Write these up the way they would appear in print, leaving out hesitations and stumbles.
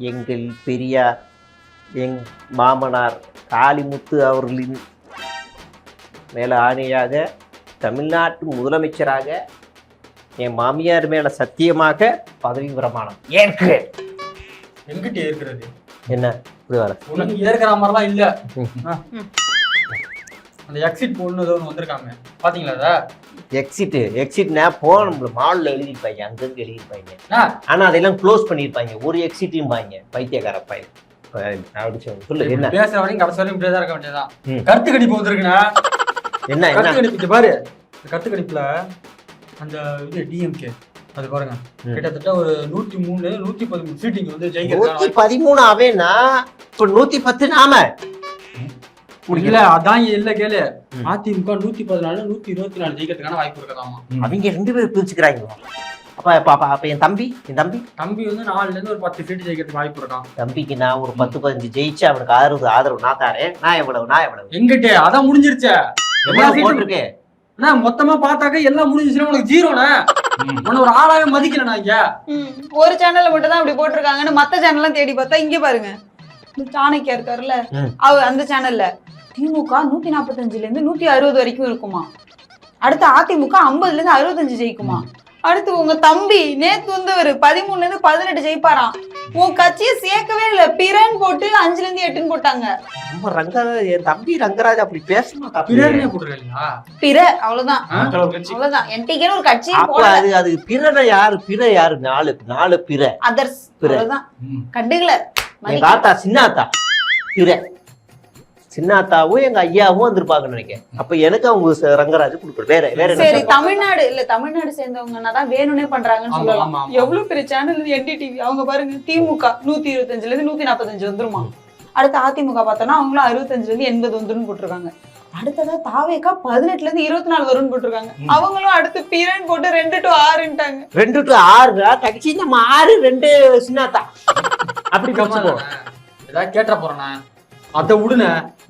எங்கள் பெரியார் எங் மாமனார் காளிமுத்து அவர்களின் மேல ஆணையாக தமிழ்நாட்டு முதலமைச்சராக என் மாமியார் மேல சத்தியமாக பதவி பிரமாணம் ஏற்கிறேன். எங்கிட்ட இருக்கிறது என்ன இப்படி வர உனக்கு ஏற்கிற மாதிரிலாம் இல்ல. அந்த எக்ஸிட் போல்னு ஏதோ ஒன்று வந்திருக்காங்க பாத்தீங்களா? எக்ஸிட்னா போன மால்ல எழுதிருப்பாங்க, அங்கங்க எழுதிருப்பாங்க. அத ஆனா அதெல்லாம் க்ளோஸ் பண்ணிருப்பாங்க. ஒரு எக்ஸிட்டையும் பாங்க பைத்தியக்கார பையன். சொல்லு என்ன பேசுற வரைக்கும் கடைசி வரைக்கும் இப்படியே தான் இருக்க வேண்டியதான். கருத்து கணிப்பு வந்திருக்குண்ணா. என்ன கருத்து கணிப்பு பாரு. கருத்து கணிப்புல அந்த இது டிஎம்கே அது பாருங்க கிட்டத்தட்ட ஒரு 103 113 சீட்டிங் வந்து ஜெயிக்கிறாங்க. 113 ஆவேனா இப்ப 110 நாம இல்ல அதான் இல்ல கேளு. அதிமுக 114 124 ஜெயிக்கிறதுக்கான வாய்ப்பு இருக்கதாமா. அவங்க 2 பேரும் பிரிச்சுக்கிறாங்க. அப்ப என் தம்பி வந்து 4ல இருந்து ஒரு 10 சீட் ஜெயிக்கிறதுக்கு வாய்ப்பு இருக்கான். தம்பிக்கு நான் ஒரு 10-15 ஜெயிச்சு அவனுக்கு ஆதரவு நான் தாரேன். நான் எவ்வளவு எங்கிட்ட அதான் முடிஞ்சிருச்சே. போட்டிருக்கேன் மொத்தமா பார்த்தாக்க எல்லாம் முடிஞ்சிச்சுன்னா உனக்கு ஜீரோண்ணே. உன்ன ஒரு ஆளாவே மதிக்கல நான் இங்க. ஒரு சேனல்ல மட்டும் தான் அப்படி போட்டிருக்காங்கன்னு மத்த சேனல்லாம் தேடி பார்த்தா இங்க பாருங்க சாணக்கியா இருக்காருல்ல அந்த சேனல்ல திமுக 145ல இருந்து 160 வரைக்கும் இருக்குமா. அடுத்து அதிமுக 50ல இருந்து 65 ஜெயிக்குமா. அடுத்து உங்க தம்பி நேத்து வந்து 13ல இருந்து 18 ஜெயிப்பாராம். உன் கட்சியை சேர்க்கவே இல்ல, பிறன் போட்டு 5ல இருந்து 8 போட்டாங்க. என் தம்பி ரங்கராஜ் அப்படி பேசணும். பிற அவ்வளவுதான் அவ்வளவுதான். என்டிகேன்னு ஒரு கட்சியே போடல. அது பிறனை யாரு 4 பிற அதர்ஸ் அவ்வளவுதான். கண்டுகல. எங்க ஆத்தா சின்னாத்தாவும் எங்க ஐயாவும் வந்திருப்பாங்கன்னு நினைக்கிறேன். அப்ப எனக்கு அவங்க ரங்கராஜ் கொடுக்கணும். வேற சரி தமிழ்நாடு சேர்ந்தவங்கன்னா தான் வேணும்னே பண்றாங்கன்னு சொல்லலாம். எவ்வளவு பெரிய சேனல் என்டிடிவி. அவங்க பாருங்க திமுக 125ல இருந்து 145 வந்துருமா. அடுத்து அதிமுக பார்த்தோம்னா அவங்களும் 65ல இருந்து 80 வந்துரும் போட்டிருக்காங்க. அடுத்ததா தாவேக்கா 18ல இருந்து 24 வரும்னு போட்டிருக்காங்க. அவங்களும் அடுத்து பீரன் போட்டு 2 to 6ன்ட்டாங்க. 2 to 6 கட்சி நம்ம 6 2 சின்னாத்தா அப்படி கட்சிப்போம். ஏதாவது கேட்ட போறேன்னா அதை விடுன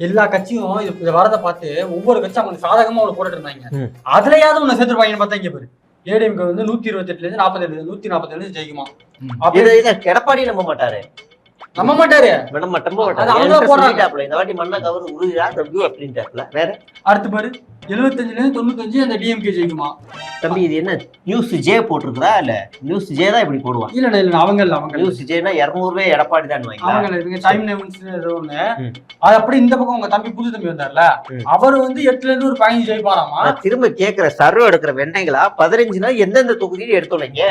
எல்லா கட்சியும் இதை வரதை பார்த்து ஒவ்வொரு கட்சியும் அவங்க சாதகமா அவனை போட்டுட்டு இருந்தாங்க. அதுலயாவது உன்னை சேர்த்துருப்பாங்கன்னு பார்த்தா இங்க பாரு. ஏடிஎம்கே வந்து 128ல இருந்து 47 147 ஜெயிக்குமா. எடப்பாடி நம்ப மாட்டாரு இந்த வாட்டி மண்ணா கவர் உறுதியா அப்படின்ட்டாப்ல. வேற அடுத்து பாரு 75ல இருந்து 95 அந்த டிஎம்கே ஜெயிக்குமா. தம்பி இது என்ன நியூஸ் ஜே போட்டிருக்கா இல்ல நியூஸ் ஜே தான் இப்படி போடுவான். இல்ல அவங்க நியூஸ் ஜேனா 200 எடப்பாடி தான் அவங்க டைம் நேம்ஸ் ஏதோ ஒண்ணு. அது அப்படி இந்த பக்கம் உங்க தம்பி புது தம்பி வந்தார்ல அவர் வந்து 8ல இருந்து ஒரு 15 ஜெயிப்பாராமா. திரும்ப கேக்குற சர்வே எடுக்கிற வெண்ணைகளா 15னா எந்தெந்த தொகுதியில எடுத்தோன்னீங்க.